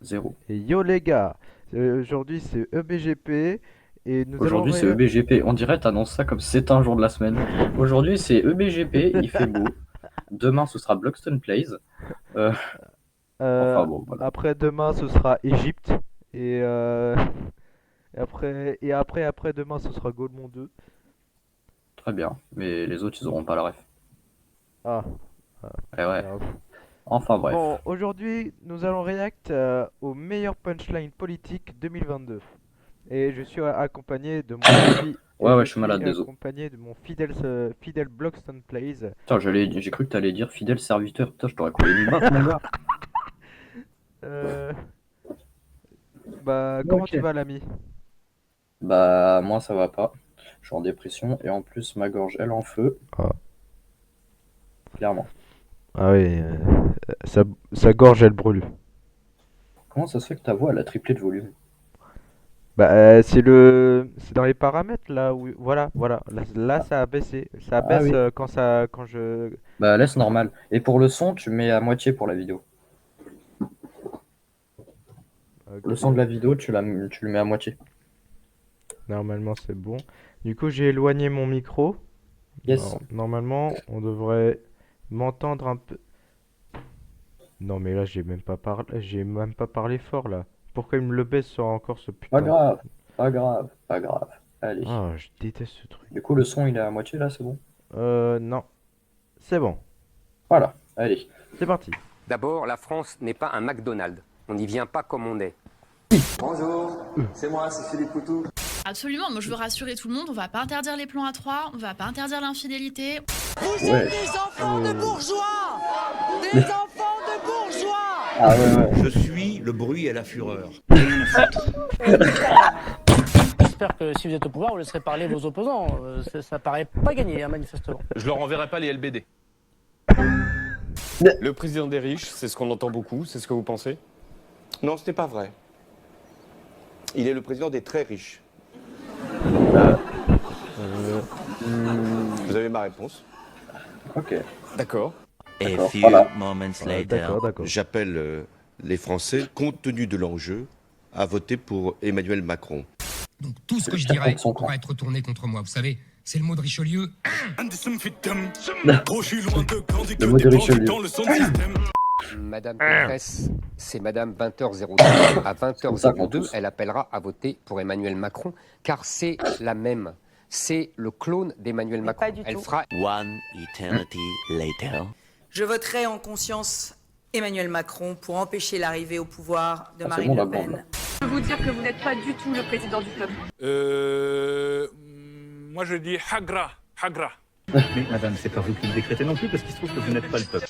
Zéro. Et yo les gars, aujourd'hui c'est EBGP et nous allons Aujourd'hui, c'est EBGP. On dirait t'annonces ça comme si c'était un jour de la semaine. Aujourd'hui, c'est EBGP, il fait beau. Demain, ce sera Bloxton Plays. Euh, Euh, enfin bon, voilà. après-demain ce sera Égypte et, après demain ce sera Gaulmont 2. Très bien. Mais les autres, ils auront pas la ref. Ah, Eh ouais. merde. Enfin Bon, bref. aujourd'hui nous allons react au meilleur punchline politique 2022. Et je suis accompagné de mon et Ouais, je ouais, je suis suis malade, désolé. accompagné de mon fidèle Bloxton Plays. Putain, j'ai cru que t'allais dire fidèle serviteur. Putain, je t'aurais collé une baffe, mon gars. Euh, Bah comment Ok. tu vas l'ami? Bah, moi, ça va pas. Je suis en dépression et en plus, ma gorge, elle est en feu, Ah, clairement. ah oui, sa gorge elle brûle. Comment ça se fait que ta voix, elle a triplé de volume? Bah, c'est dans les paramètres là où voilà là, ça a baissé, ça Ah baisse oui. quand je Bah, laisse normal. Et pour le son, tu mets à moitié pour la vidéo. Le son de ok, la vidéo, tu le mets à moitié. normalement c'est bon. Du coup j'ai éloigné mon micro. Yes. Normalement on devrait m'entendre un peu. Non mais là j'ai même pas parlé fort là. Pourquoi il me le baisse sur encore ce Pas putain. grave, pas grave, pas grave. Allez. Ah, je déteste ce truc. Du coup, le son, il est à moitié là, c'est bon? Non, c'est bon, Voilà, allez. c'est parti. D'abord, la France n'est pas un McDonald's. On n'y vient pas comme on est. Bonjour, c'est moi, c'est Philippe Coutou. Absolument, moi je veux rassurer tout le monde, on va pas interdire les plans à trois, on va pas interdire l'infidélité. Vous Ouais. êtes des enfants de bourgeois. Des enfants de bourgeois. Ah ouais, ouais. Je suis le bruit et la fureur. J'espère que si vous êtes au pouvoir, vous laisserez parler vos opposants. Ça paraît pas gagné, hein, manifestement. Je leur enverrai pas les LBD. Le président des riches, c'est ce qu'on entend beaucoup, c'est ce que vous pensez? Non, ce n'est pas vrai. Il est le président des très riches. Vous avez ma réponse. Ok. D'accord. D'accord, voilà. D'accord. J'appelle les Français, compte tenu de l'enjeu, à voter pour Emmanuel Macron. Donc tout ce que je Chacun dirais de son camp. pourra être retourné contre moi. Vous savez, c'est le mot de Richelieu. Le mot de Richelieu. Madame Pécresse, c'est Madame 20h02. À comme ça qu'on 20h02, tous. elle appellera à voter pour Emmanuel Macron, car c'est la même. C'est le clone d'Emmanuel Macron. pas du Elle tout. fera Je voterai en conscience Emmanuel Macron pour empêcher l'arrivée au pouvoir de Ah, c'est Marine bon, Le la Pen. bande. Je peux vous dire que vous n'êtes pas du tout le président du peuple. Moi je dis Hagra, Hagra. Mais madame, c'est pas vous qui le décrétez non plus, parce qu'il se trouve que vous n'êtes pas le peuple.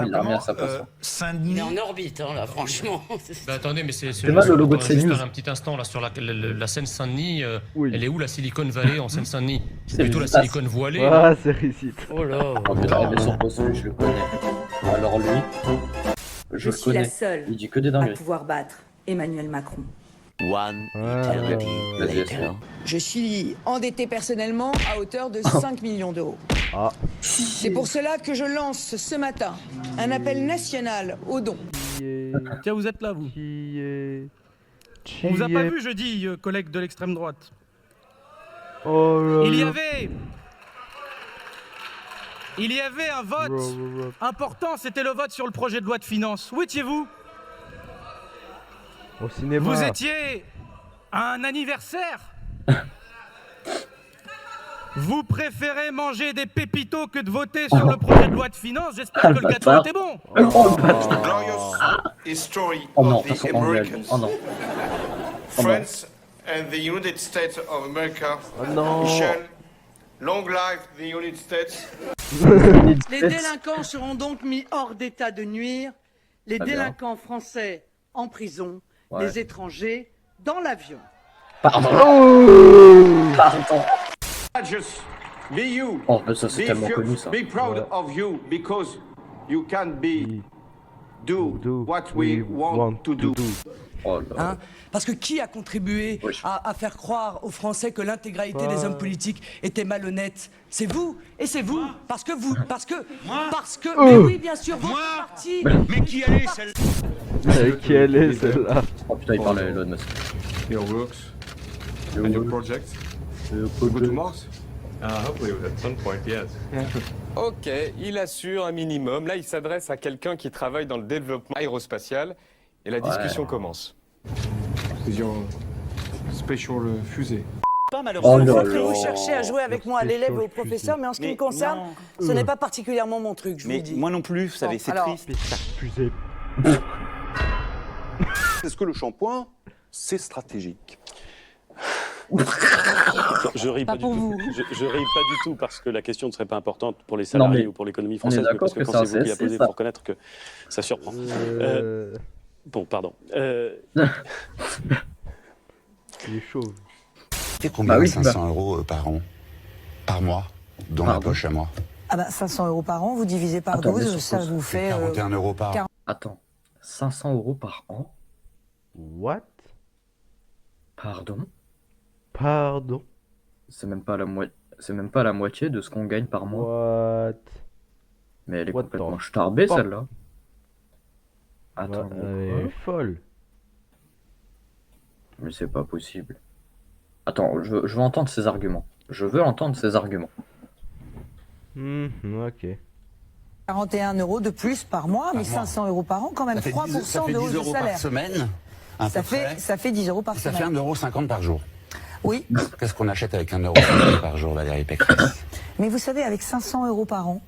Il l'a remis à sa place. On est en orbite, hein, là, franchement. Bah attendez, mais c'est mal le logo de juste CNews. un petit instant là sur la Seine-Saint-Denis. Oui. Elle est où la Silicon Valley en Seine-Saint-Denis? C'est C'est plutôt la Visitas. Silicon Valley. Ah, c'est réussite. Oh là. Oh putain, mais son poste, je le connais. Alors lui, je le connais. seule Il dit que des dingueries. pouvoir battre Emmanuel Macron. Vas-y, essaye. Je suis endetté personnellement à hauteur de 5 millions d'euros. Ah. C'est pour cela que je lance ce matin un appel national aux dons. Tiens, vous êtes là, vous. On vous a pas vu jeudi, collègue de l'extrême droite. Oh là là. Il y avait un vote important, c'était le vote sur le projet de loi de finances. Où étiez-vous? Au cinéma. Étiez à un anniversaire. Vous préférez manger des pépitos que de voter sur le projet de loi de finances. J'espère que le gâteau bâtard. était bon. Oh le bâtard. Oh non, de toute façon, on est allé. Oh non. Oh non. and the United States of America. Oh non. Long life the United States. Les délinquants seront donc mis hors d'état de nuire. Les Très bien. délinquants français en prison, Ouais. les étrangers dans l'avion. Pardon. Pardon. Be you. Oh, mais ça c'est tellement connu ça. Be proud Ouais. of you because you can be do what we want to do. Oh là. Hein, parce que qui a contribué à faire croire aux Français que l'intégralité des hommes politiques étaient malhonnêtes? C'est vous, et c'est vous, parce que mais oui, bien sûr, votre parti. Mais qui elle est celle-là? Avec qui elle est celle-là? Oh putain, il parle à Elon Musk. Your works and your project. Go to Mars. Hopefully at some point, yes. Ok, il assure un minimum. Là, il s'adresse à quelqu'un qui travaille dans le développement aérospatial. Et la discussion commence. Is your special fusée. Pas Oh malheureusement. là que vous là. cherchez à jouer avec moi, à l'élève ou au professeur, mais en ce qui me concerne, ce n'est pas particulièrement mon truc, je vous le dis. Moi non plus, vous savez, c'est alors, triste. Fusée. Est-ce que le shampoing, c'est stratégique? Je ris pas, Pas du pour tout. vous. Je ris pas du tout parce que la question ne serait pas importante pour les Non, salariés mais ou pour l'économie on est française, mais d'accord parce que que quand c'est un c'est vous qui la CSC, posez, il ça. faut reconnaître que ça surprend. Bon, pardon. Il est chaud. C'est combien Bah oui, 500 euros par an? Par mois? Dans ma poche à moi? Ah bah 500 € par an, vous divisez par Attends, mais 12, sur ça pause. vous fait... 41 euros par an. Attends, 500 € par an? What? Pardon? Pardon? C'est même pas la moitié de ce qu'on gagne par mois. What? Mais elle est What complètement the starbée fuck? celle-là. Attends, Elle est folle. mais c'est pas possible. Attends, je veux entendre ses arguments. Je veux entendre ses arguments. Ok. 41 € de plus par mois, mais Par mois. 500 € par an, quand même Ça fait 3% 10 de hausse de euros par salaire. semaine. À peu près. Ça fait 10 € par Ça fait semaine. 1,50 € par jour. Oui, Qu'est-ce qu'on achète avec 1,50 € par jour, Valérie Pécresse? mais vous savez, avec 500 € par an,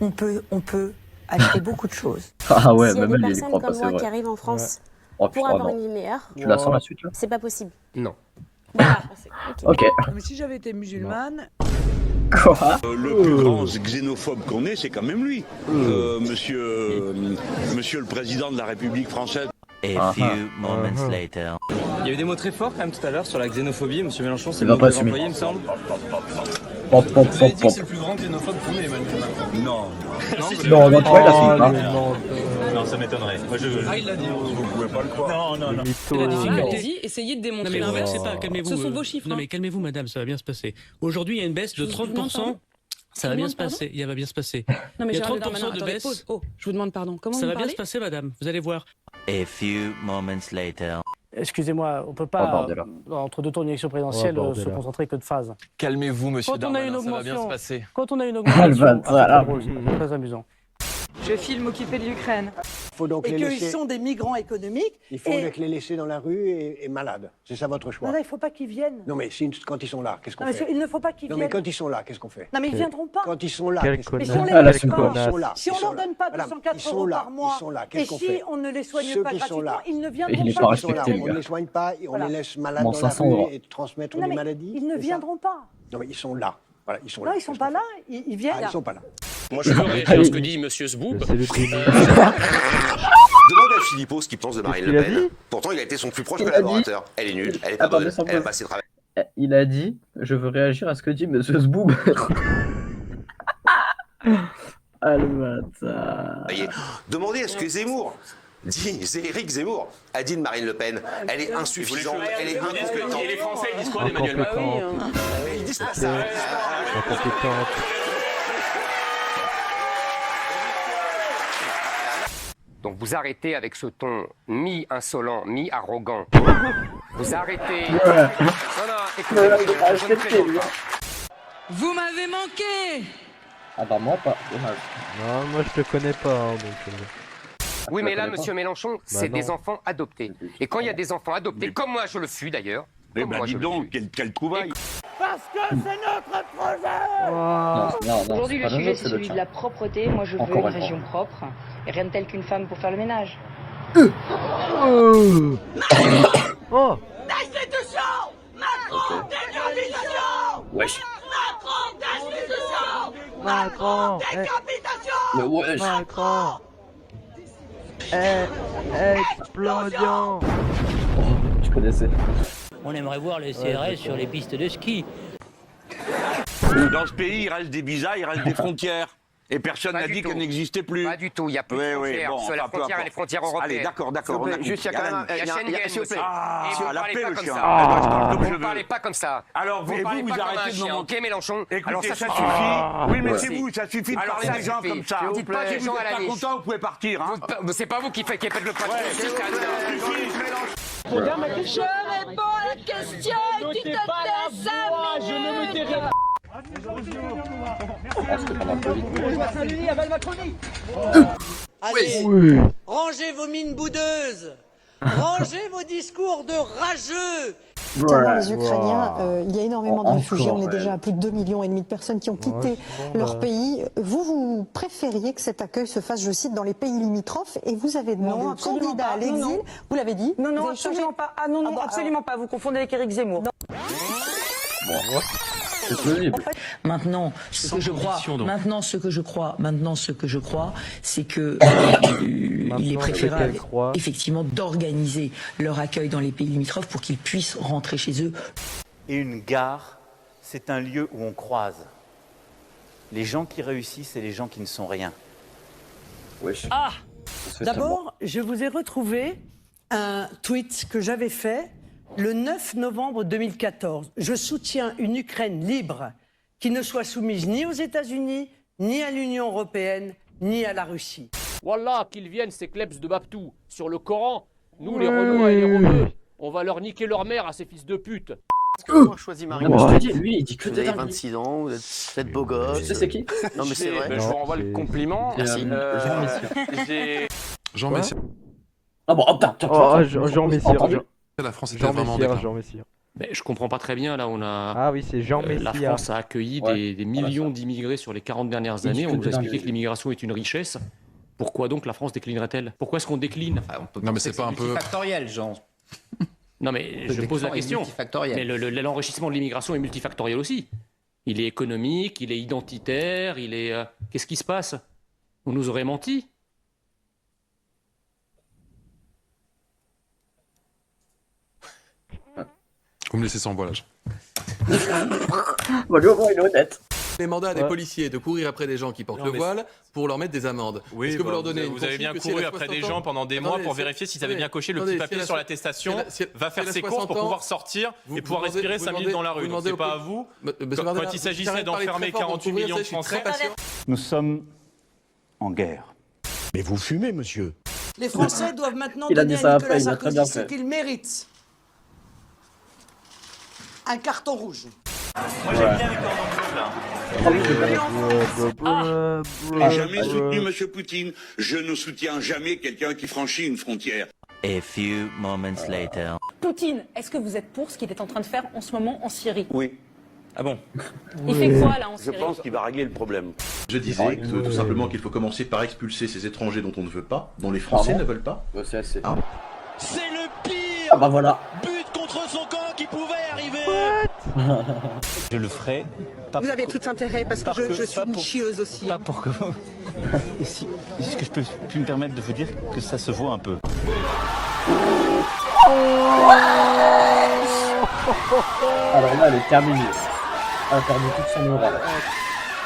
on peut acheter beaucoup de choses. Ah ouais, S'il y a même des elle, il y personnes croit pas, comme c'est moi qui vrai. arrivent en France Oh pour putain, avoir non. une linéaire, Tu la sens la suite là? c'est pas possible. Non. Voilà. Ok. Mais si j'avais été musulmane... Quoi? Le plus grand xénophobe qu'on ait, c'est quand même lui. Monsieur le président de la République française. Ah, ah. Il y a eu des mots très forts quand même tout à l'heure sur la xénophobie. Monsieur Mélenchon, c'est Il le va mot pas que vous assumer. employez, il me semble. Pop, pop, Vous avez pop, dit que pop. c'est le plus grand xénophobe qu'on ait, Emmanuel Macron. Non. Non, non, toi, il assume pas. Non, ça m'étonnerait. Moi, Ah, il l'a dit. Vous pouvez pas le croire. Non. Allez-y, essayez de démontrer l'inverse. calmez-vous. Ce sont vos chiffres. Non mais calmez-vous madame, ça va bien se passer. Aujourd'hui, il y a une baisse de 30%. Ça va bien se passer, il va bien se passer. Non, mais Il y a Gérald 30% Darmanin, de attendez, baisse. pause. Oh, je vous demande pardon. Comment Ça vous va bien parlez se passer madame, vous allez voir. Excusez-moi, on peut Oh, pas, bordel, là. entre deux tours d'élection présidentielle, Oh, bordel, se là. concentrer que de phases. Calmez-vous monsieur Quand on a une Darmanin, ça va bien se augmentation, passer. quand on a une Elle augmentation, va être là. c'est drôle, c'est très amusant. Je filme occupé de l'Ukraine. Faut donc Et les qu'ils laisser. sont des migrants économiques. Il faut donc les laisser dans la rue et malades. C'est ça votre choix. Non, il ne faut pas qu'ils viennent. Non mais quand ils sont là, qu'est-ce qu'on Non, mais fait? il ne faut pas qu'ils Non viennent. mais quand ils sont là, qu'est-ce qu'on fait? Non, mais ils ne viendront pas. Quand ils sont là, Quel qu'est-ce qu'on fait? Mais si on les Ah, la laisse pas, connasse. Ils sont là. si on Ils ne leur sont là. donne pas Madame, 204 ils sont € là, par mois, ils sont là, et qu'est-ce qu'on si fait? on ne les soigne Ceux pas qui sont gratuitement, là. ils ne Et viendront il est pas. pas Ils sont là, respecté, le on ne gars. les soigne pas, et on Voilà. les laisse malades Bon, dans la 500 rue €. et transmettre Non, les mais maladies. ils ne c'est ça? viendront pas. Non mais ils sont là. Voilà, ils sont là. Non, ils ne sont pas là. Ils viennent. Ah, ils sont pas là. Moi, je veux réagir à ce que dit Monsieur Zboob. C'est le déni. Demande à Philippot ce qu'il pense de Marine Qu'est-ce Le qu'il a Pen. dit Pourtant, il a été son plus proche Il a collaborateur. Elle est nulle, elle est pas Attendez, bonne, sans elle a pause. pas assez travaillé. Il a dit, je veux réagir à ce que dit Monsieur Zboob. Ah le bâtard. Voyez, demandez à ce que Zemmour dit, c'est Éric Zemmour, a dit de Marine Le Pen. Elle est insuffisante, elle est incompétente. Et les Français, ils disent quoi d'Emmanuel Macron? Incompétente. Mais ils disent pas ça. Incompétente. Donc vous arrêtez avec ce ton mi-insolent, mi-arrogant. Vous arrêtez. Non, écoutez, je ne plaisante pas. Vous m'avez manqué. Ah bah moi pas, dommage. Non, moi je te connais pas, hein, donc... Oui, mais là, connais pas. monsieur Mélenchon, c'est non. des enfants adoptés. Et quand il y a des enfants adoptés, comme moi je le suis d'ailleurs, Eh comme ben, moi dis je le donc, suis. quelle trouvaille. Parce que c'est notre projet. Non, Aujourd'hui, c'est le pas sujet, nôtre, c'est le celui tien. de la propreté. Moi, je veux Encore une une fois. région propre. Et rien de tel qu'une femme pour faire le ménage. Oh Destitution. Macron, décapitation. Wesh. Macron, destitution. Macron, décapitation. Mais wesh. Macron. Explosion. Tu connaissais. On aimerait voir les CRS sur les pistes de ski. Dans ce pays, il reste des visas, il reste des frontières. Et personne Pas n'a du dit tout. qu'elle n'existait plus. Pas du tout, il n'y a plus de frontières. bon, Sur la enfin, peu frontière, importe. les frontières Allez, européennes. d'accord, d'accord, on a Juste, il y a quand même Il y a Schengen, s'il vous plaît. monsieur. Ah, Et vous la parlez paix, pas le comme chien. ça. Eh ben, je parle comme je Vous veux. parlez pas comme ça. Alors, Vous et parlez vous pas comme un arrêtez de chien, me ok Mélenchon? Écoutez, Alors ça suffit. suffit. Oui, mais Merci. c'est vous, ça suffit de Alors, parler ça des gens suffit. comme ça. Vous dites pas Si des vous gens à n'êtes la pas niche. content, vous pouvez partir. Hein. C'est pas vous qui pète le patron. C'est Je réponds à la question et tu te tais 5 minutes. Allez, Oui. rangez vos mines boudeuses. Rangez vos discours de rageux. Concernant les Ukrainiens, il y a énormément de Encore, réfugiés. On est ouais. déjà à plus de 2,5 millions de personnes qui ont quitté leur pays. Vous préfériez que cet accueil se fasse, je cite, dans les pays limitrophes, et vous avez demandé Non, au absolument candidat pas. à l'exil, Non, non. vous l'avez dit. Non, vous non, avez absolument changé. pas. Ah non, non, Ah bah, absolument pas. Vous confondez avec Éric Zemmour. C'est plausible. Maintenant, ce que je crois, c'est que il est préférable, effectivement, d'organiser leur accueil dans les pays limitrophes pour qu'ils puissent rentrer chez eux. Et une gare, c'est un lieu où on croise les gens qui réussissent et les gens qui ne sont rien. Wesh. Ah, Ça se fait d'abord, je vous ai retrouvé un tweet que j'avais fait le 9 novembre 2014. Je soutiens une Ukraine libre qui ne soit soumise ni aux États-Unis, ni à l'Union européenne, ni à la Russie. Wallah, qu'ils viennent ces klebs de Babtou. Sur le Coran, nous les Renois et les Romeux, on va leur niquer leur mère à ces fils de pute. Parce que moi, je choisis Marine Non, mais je te Le dis, Pen. lui, il dit que Vous des avez dingueries. 26 ans, vous êtes beau gosse. Tu sais c'est qui? Non, mais c'est vrai. Je vous renvoie le compliment. Merci. Jean Messia. J'ai- Jean Messia. Ah bon, putain, Jean Messia. La France était Jean vraiment en Messia, déclin. Jean Messia. Mais je comprends pas très bien, là on a... Ah oui, c'est Jean La Messia. France a accueilli des millions d'immigrés sur les 40 dernières Il dit années. que On nous des a expliqué dingueries. que l'immigration est une richesse. Pourquoi donc la France déclinerait-elle? Pourquoi est-ce qu'on décline? Non, mais c'est pas un peu. Factoriel, Jean. Non mais je pose la question. Mais l'enrichissement de l'immigration est multifactoriel aussi. Il est économique, il est identitaire, il est... Qu'est-ce qui se passe? On nous aurait menti? Vous me laissez sans voilage. Bon, lui, au moins, il est honnête. Les mandats des Ouais. policiers de courir après des gens qui portent Non, le mais voile pour leur mettre des amendes. Oui, Est-ce que vous bah, leur donnez une vous avez consigne bien que si couru elle a après des 60 gens ans pendant des mois pour vérifier s'ils avaient bien coché le petit papier sur l'attestation, va faire ses courses pour pouvoir sortir et pouvoir respirer 5 minutes dans la rue. Donc c'est pas à vous, quand il s'agissait d'enfermer 48 millions de Français. Nous sommes en guerre. Mais vous fumez, monsieur. Les Français doivent maintenant Il a donner dit ça à Nicolas après, il a très bien Sarkozy ce fait. qu'il mérite. Un carton rouge. Moi j'aime bien les cordons bleus là. J'ai jamais soutenu M. Poutine. Je ne soutiens jamais quelqu'un qui franchit une frontière. A few moments later. Poutine, est-ce que vous êtes pour ce qu'il est en train de faire en ce moment en Syrie? Oui. Ah bon? Il fait quoi là en Je Syrie? pense qu'il va régler le problème. Je disais tout simplement qu'il faut commencer par expulser ces étrangers dont on ne veut pas, dont les Français Pardon ne veulent pas. Ouais, c'est assez. Ah. C'est le pire Ah bah voilà. but contre son camp qui pouvait arriver. Je le ferai. Vous avez tout intérêt parce que je suis une chieuse aussi. Pas pour que. Est-ce que je peux me permettre de vous dire que ça se voit un peu? Alors là, elle est terminée. Elle a perdu toute son morale.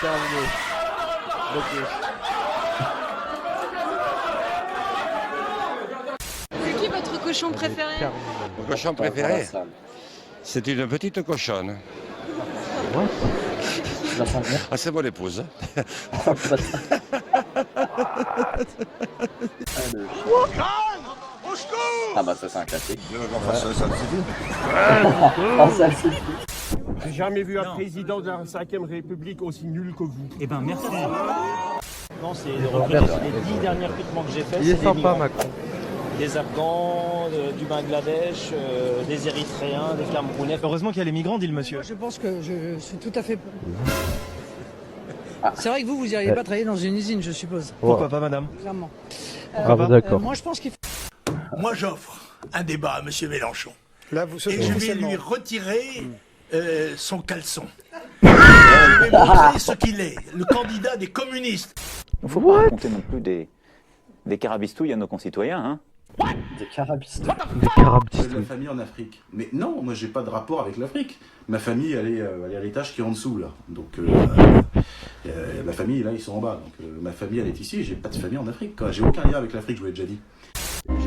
Terminé. C'est qui votre cochon préféré? Mon cochon préféré, c'est une petite cochonne. La sens bien. Ah, c'est mon épouse. Ah bah ça c'est un classique. Ça me suffit. Ah ça suffit. J'ai jamais vu un président de la 5ème République aussi nul que vous. Eh ben merci. Non, c'est le représentant des 10 derniers recrutements que j'ai fait. Il est sympa, Macron. Des Afghans, du Bangladesh, des Érythréens, des Camerounais. Heureusement qu'il y a les migrants, dit le monsieur. Je pense que je suis tout à fait... C'est vrai que vous n'iriez pas travailler dans une usine, je suppose. Pourquoi pas, madame? Clairement. Ah bah d'accord. Moi, je pense qu'il faut... Moi, j'offre un débat à M. Mélenchon. Là, vous Et je vais lui retirer son caleçon. Je vais montrer ce qu'il est, le candidat des communistes. Il ne faut pas raconter non plus des carabistouilles à nos concitoyens, hein? Des carabistes. Des carabistes. La famille en Afrique. Mais non, moi j'ai pas de rapport avec l'Afrique. Ma famille, elle est à l'héritage qui est en dessous là. Donc Ma famille, là, ils sont en bas. Donc ma famille, elle est ici. J'ai pas de famille en Afrique. J'ai aucun lien avec l'Afrique, je vous l'ai déjà dit.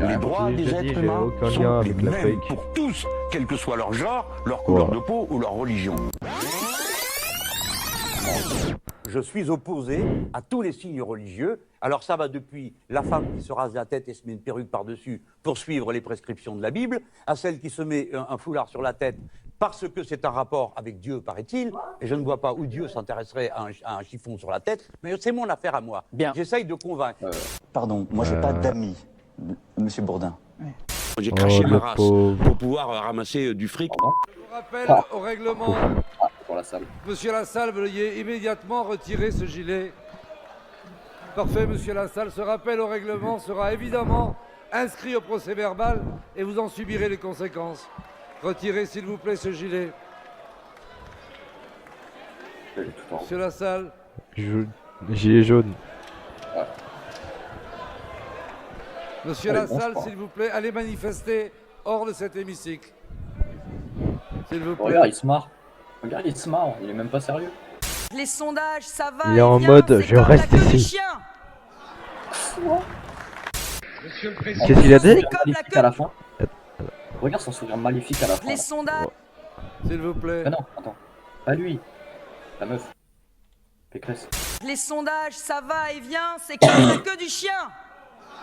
Les droits des êtres humains sont les mêmes pour tous, quel que soit leur genre, leur couleur de peau ou leur religion. Je suis opposé à tous les signes religieux. Alors ça va depuis la femme qui se rase la tête et se met une perruque par-dessus pour suivre les prescriptions de la Bible, à celle qui se met un foulard sur la tête parce que c'est un rapport avec Dieu, paraît-il. Et je ne vois pas où Dieu s'intéresserait à un chiffon sur la tête, mais c'est mon affaire à moi. Bien. J'essaye de convaincre. Pardon, moi j'ai pas d'amis, Monsieur Bourdin. J'ai craché ma race pour pouvoir ramasser du fric. Je vous rappelle au règlement. Pour la salle. Monsieur Lassalle, veuillez immédiatement retirer ce gilet. Parfait, Monsieur Lassalle. Ce rappel au règlement sera évidemment inscrit au procès-verbal et vous en subirez les conséquences. Retirez, s'il vous plaît, ce gilet. Monsieur Lassalle. Gilet jaune. Monsieur Lassalle, s'il vous plaît, allez manifester hors de cet hémicycle. S'il vous plaît. Regarde, il se marre. Regarde, il se marre. Il est même pas sérieux. Les sondages, ça va. Il est en mode, je reste ici. Qu'est-ce qu'il a dit? Maléfique à la fin. Regarde son sourire maléfique à la fin. Les sondages. S'il vous plaît. Ah non, attends. Pas lui. La meuf. Pécresse. Les sondages, ça va et vient, c'est que du chien.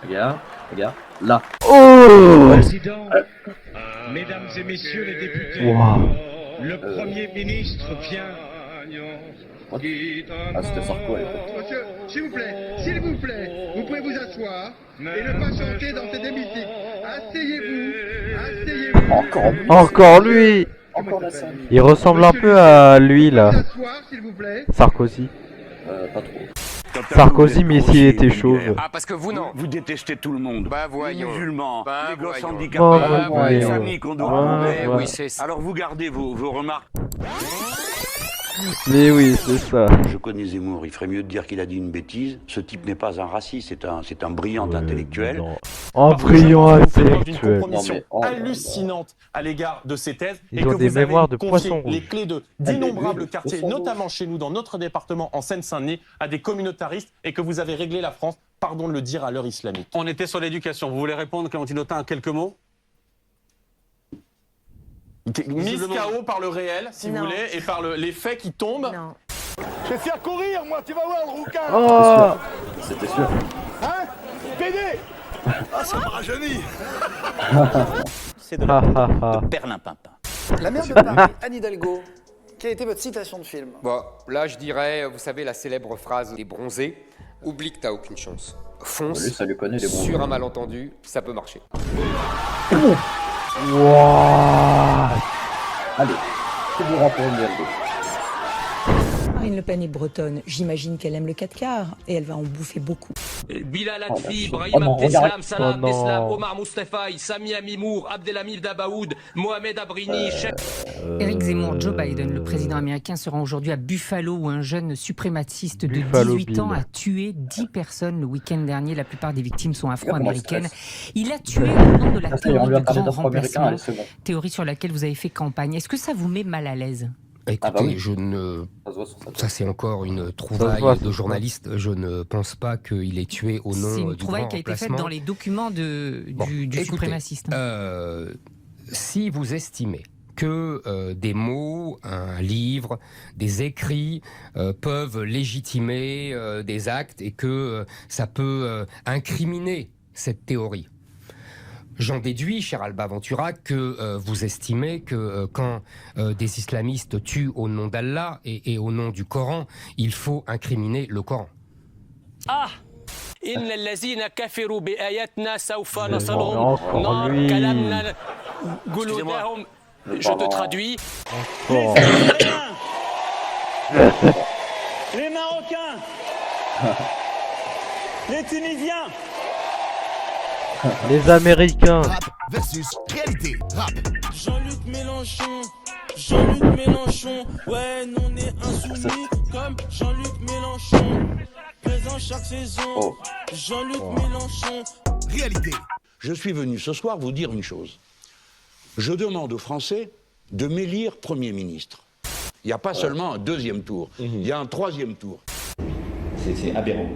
Regarde, regarde. Là. Oh Président, mesdames et messieurs les députés, le Premier ministre vient. Ah, c'était Sarko. Monsieur, s'il vous plaît, vous pouvez vous asseoir et ne pas chanter dans cet hémicycle. Asseyez-vous. Encore lui. Il ressemble un peu à lui là. Sarkozy. Pas trop. Sarkozy, mais s'il était chauve. Ah, parce que vous, non. Vous détestez tout le monde. Bah, voyons. Les musulmans, Bah, les gosses voyons. handicapés, les voyons. familles qu'on doit abandonner. Oui, c'est ça. Alors vous gardez vos remarques. Mais oui, c'est ça. Je connais Zemmour, il ferait mieux de dire qu'il a dit une bêtise. Ce type n'est pas un raciste, c'est un brillant intellectuel. Un brillant intellectuel. D'une compromission hallucinante à l'égard de ces thèses. Ils et ont que des vous avez mémoires de confié poisson les rouge. clés d'innombrables quartiers, notamment chez nous, dans notre département, en Seine-Saint-Denis, à des communautaristes et que vous avez réglé la France, pardon de le dire, à l'heure islamique. On était sur l'éducation. Vous voulez répondre, Clémentine Autain, en quelques mots? Mise KO par le réel, si vous voulez, et par les faits qui tombent. Non. Je vais faire courir, moi, tu vas voir le rouquin. Oh. C'était sûr. Hein PD. Ah, ça m'a rajeuni. C'est de la perlimpinpin. La maire de Paris, Anne Hidalgo, quelle a été votre citation de film? Bon, là, je dirais, vous savez, la célèbre phrase des bronzés, oublie que t'as aucune chance. Fonce, Lui, ça lui connaît, les bronzés. sur un malentendu, ça peut marcher. Wouah. Allez, c'est du rapport Hidalgo. Marine Le Pen est bretonne, j'imagine qu'elle aime le 4 quarts et elle va en bouffer beaucoup. Bilal Oh, Hadfi, bah, Brahim oh non, Abdeslam, regarde. Salah Oh non. Abdeslam, Omar Mustafa, Sami Amimour, Abdelhamid Dabaoud, Mohamed Abrini, Éric Zemmour, Joe Biden, le président américain, se rend aujourd'hui à Buffalo où un jeune suprémaciste de Buffalo 18 ans Bill. a tué 10 personnes le week-end dernier. La plupart des victimes sont Regarde comment afro-américaines. il Il a tué au nom de la Ça y est, on théorie lui a du parlé grand d'afro-américain, remplacement, allez, c'est bon. théorie sur laquelle vous avez fait campagne. Est-ce que ça vous met mal à l'aise ? Écoutez, oui. je ne... Ça se voit sur sa tête. Ça, c'est encore une Ça se trouvaille voit, ça de se journaliste. Je ne pense pas qu'il ait tué au C'est nom une du trouvaille grand qui a été faite remplacement. dans les documents Bon, du écoutez, suprémaciste. Si vous estimez que des mots, un livre, des écrits peuvent légitimer des actes et que ça peut incriminer cette théorie, j'en déduis, cher Alba Ventura, que vous estimez que quand des islamistes tuent au nom d'Allah et au nom du Coran, il faut incriminer le Coran. Ah! Excusez-moi. Encore lui. Je te traduis. Oh. Les Marocains. Les Tunisiens. Les Américains. Versus réalité. Rap. Jean-Luc Mélenchon. Ouais, nous on est insoumis comme Jean-Luc Mélenchon. Présent chaque saison. Jean-Luc Mélenchon. Réalité. Je suis venu ce soir vous dire une chose. Je demande aux Français de m'élire Premier ministre. Il n'y a pas seulement un deuxième tour, il y a un troisième tour. C'est aberrant.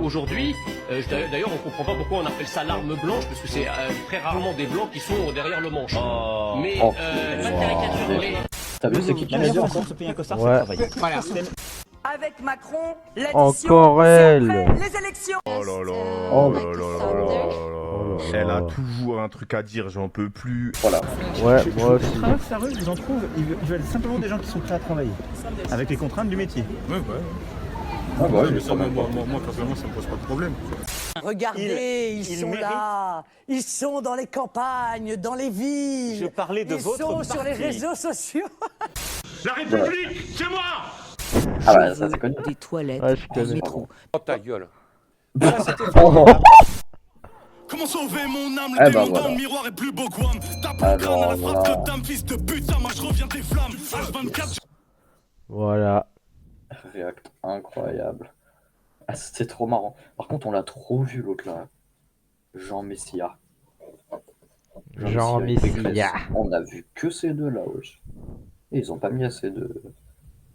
Aujourd'hui, d'ailleurs, on comprend pas pourquoi on appelle ça l'arme blanche, parce que c'est très rarement des blancs qui sont derrière le manche. Mais pas de caricature. Mais... T'as vu, c'est qui l'a dit encore? Ouais. Voilà. Avec Macron, Encore elle. les élections. Oh là là, Oh là là là là là. Elle a toujours un truc à dire, j'en peux plus. Voilà. Ouais, moi aussi. Sérieux, je vous en trouve. Ils veulent simplement des gens qui sont prêts à travailler. Avec les contraintes du métier. Ouais. Ah bah, mais ça, moi, personnellement, ça me pose pas de problème. Regardez, ils sont là. Ils sont dans les campagnes, dans les villes. Je parlais de votre Ils sont sur les parti. réseaux sociaux. La République, c'est moi. Ah bah, ça c'est connu. Des toilettes Ouais, je du connais. métro. Oh ta gueule. Comment sauver mon âme? Eh Le bah, démon dans voilà. le miroir est plus beau que Wham. Tape le crâne à la frappe de dame, fils de pute. Ça marche, reviens des flammes. H24. Voilà. React incroyable. Ah, c'était trop marrant. Par contre, on l'a trop vu l'autre là. Jean Messia. Jean et Pécresse. Messia. On a vu que ces deux là, wesh. Et ils ont pas mis assez de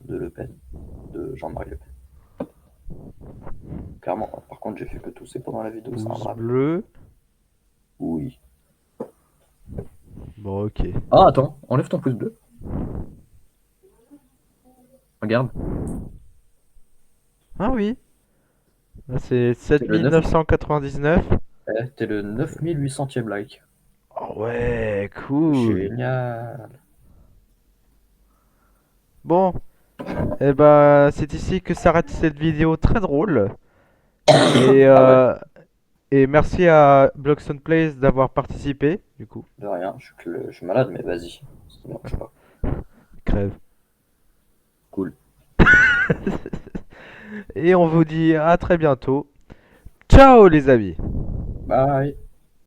Le Pen, de Jean-Marie Le Pen. Clairement, par contre, j'ai fait que tousser pendant la vidéo, c'est un Pouce drame. bleu. Oui. Bon, ok. Ah, attends, enlève ton pouce bleu. Regarde. Ah oui. Là, c'est le 7999. T'es le 9800e like. Oh ouais, cool. Génial. Bon. Et ben, c'est ici que s'arrête cette vidéo très drôle. Et merci à Blockstone Plays d'avoir participé, du coup. De rien, je suis malade, mais vas-y. Ça marche pas. Crève. Cool. Et on vous dit à très bientôt. Ciao les amis. Bye.